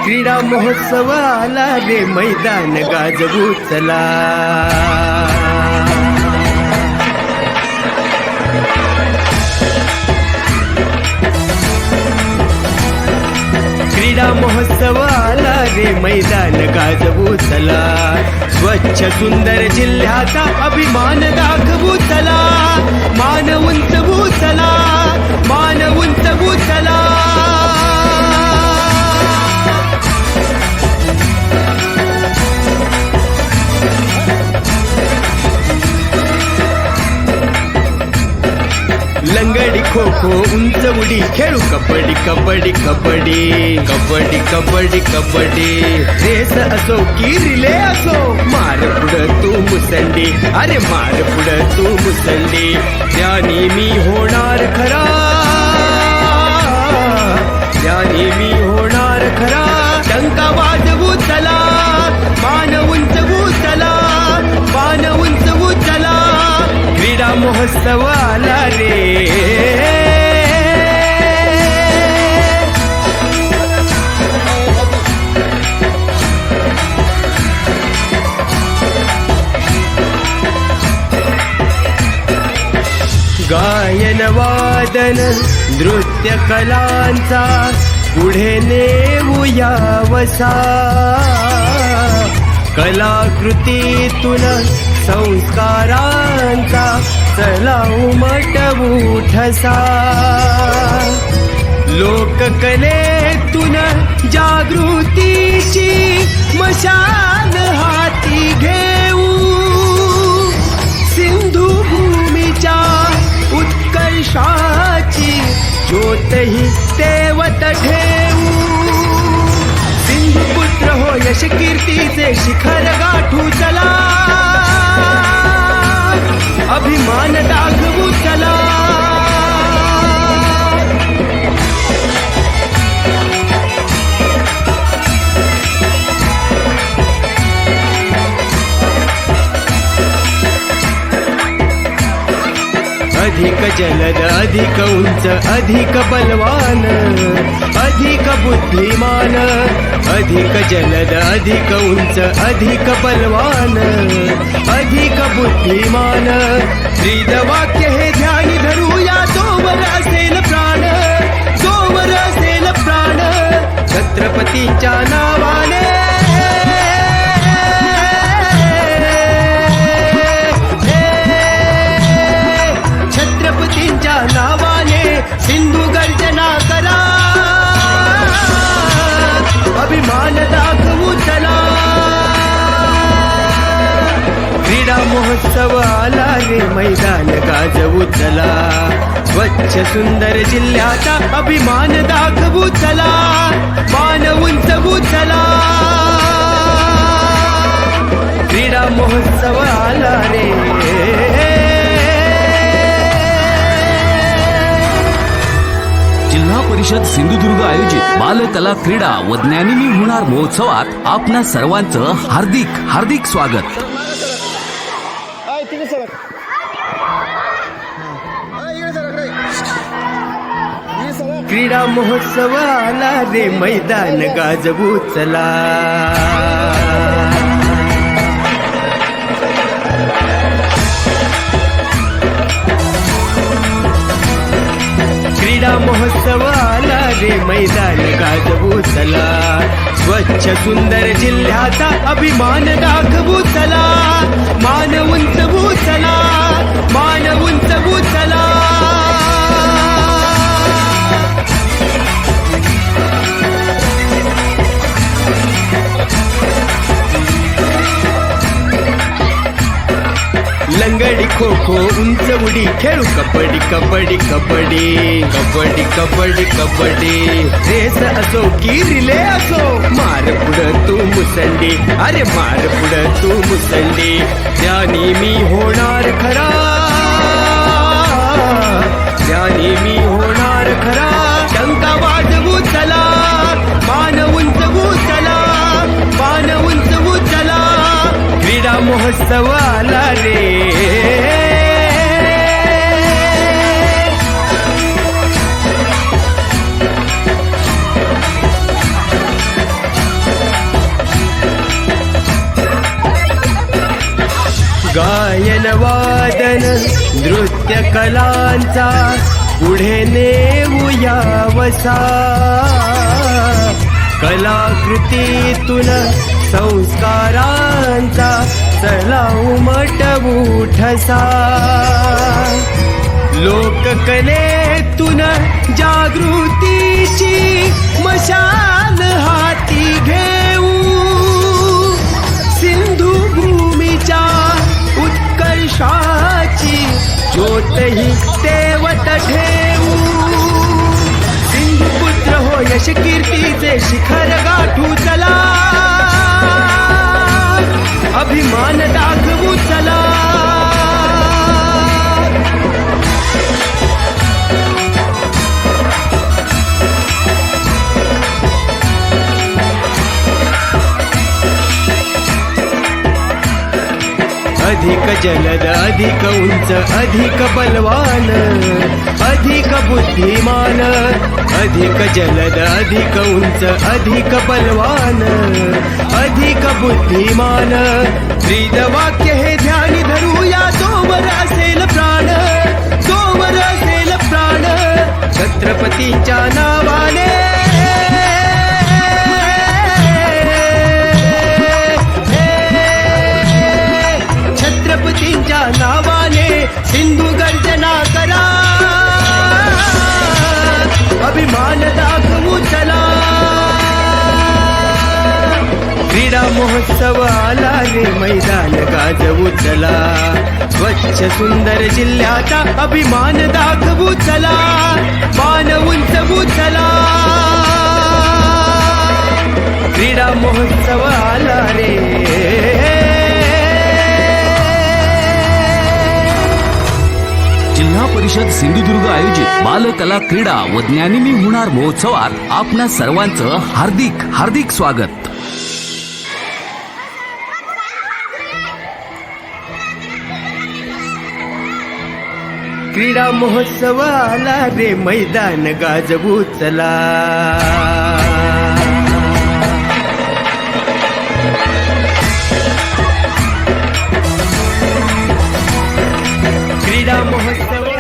क्रीडा महोत्सव आला रे मैदान गाजवू चला. क्रीडा महोत्सव आला रे मैदान गाजवू चला. स्वच्छ सुंदर जिल्ह्याचा अभिमान दाखवू चला. मान उंचवू चला, मान उंचवू चला. लंगडी खो खो उंच उडी खेळू कबड्डी कबड्डी कबड्डी कबड्डी कबड्डी कबड्डी. रेस असो की रिले असो, मार पुढं तू मुसंडी, अरे मार पुढं तू मुसंडी. त्याने मी होणार खरा, त्याने मी होणार खरा. टंका वाजवू चला, मान उंचवू चला, मान उंचवू चला. क्रीडा महोत्सव आला रे. गायन वादन नृत्य कलांचा पुढे नेऊया वसा. कलाकृतीतून संस्कारांचा चला उमटवू ठसा. लोककलेतून जागृतीची मशाल हाती घेऊ. सिंधू भूमीच्या उत्कर्षाची ज्योतही तेवत ठेवू. सिंधुपुत्र हो यश कीर्तीचे शिखर गाठू चला. अभिमान दाखवू चला. अधिक जलद अधिक उंच अधिक बलवान अधिक बुद्धिमान. अधिक जलद अधिक उंच अधिक बलवान अधिक बुद्धिमान. ब्रीदवाक्य हे ध्यानी धरूया, जोवर असेल प्राण, जोवर असेल प्राण. छत्रपतींच्या नावाने छत्रपतींच्या नावाने सिंधू गर्जना करा. अभिमान दाखवू चला. क्रीडा महोत्सव आला रे मैदान गाजवू चला. स्वच्छ सुंदर जिल्ह्याचा अभिमान दाखवू चला. मान उंचवू चला. क्रीडा महोत्सव आला रे. जिल्हा परिषद सिंधुदुर्ग आयोजित बालकला क्रीडा व ज्ञानिनी होणार महोत्सवात आपणा सर्वांचं हार्दिक हार्दिक स्वागत. क्रीडा महोत्सव आला रे मैदान गाजवू चला. क्रीडा महोत्सव आला रे मैदान गाजवू चला. स्वच्छ सुंदर जिल्ह्याचा अभिमान दाखवू चला. मान उंचवू चला, मान उंचवू चला. लंगडी खो खो उंच उडी खेळू कबड्डी कबड्डी कबड्डी कबड्डी कबड्डी कबड्डी. रेस असो की रिले असो, मार पुढं तू मुसंडी, अरे मार पुढं तू मुसंडी. त्याने मी होणार खरा, त्याने मी होणार खरा. टंका वाजवू चला, मान उंचवू चला, मान उंचवू चला. क्रीडा महोत्सव आला रे. नृत्य कलांचा पुढे नेऊया वसा, कलाकृतीतून संस्कारांचा चला उमटवू ठसा, लोककलेतून जागृतीची मशाल हाती घेऊ, सिंधू भूमीच्या उत्कर्षाची ज्योतही तेवत ठेवू, सिंधुपुत्र हो यश कीर्तीचे शिखर गाठू चला, अभिमान दाखवू चला. अधिक जलद अधिक उंच अधिक बलवान अधिक बुद्धिमान, अधिक जलद अधिक उंच अधिक बलवान अधिक बुद्धिमान, वेदवाक्य हे ध्यानी धरूया, तोवर असेल प्राण, तोवर असेल प्राण, छत्रपतींच्या नावाने छत्रपतींच्या नावाने सिंधू गर्जना करा, अभिमान दाखवू चला. क्रीडा महोत्सव आला रे मैदान गाजवू चला, स्वच्छ सुंदर जिल्ह्याचा अभिमान दाखवू चला, मान उंचवू चला. क्रीडा महोत्सव आला रे. जिल्हा परिषद सिंधुदुर्ग आयोजित बालकला क्रीडा व ज्ञानिनी हुनार महोत्सवात आपणा सर्वांचं हार्दिक हार्दिक स्वागत. क्रीडा महोत्सव आला रे मैदान गाजवू चला, क्रीडा महोत्सव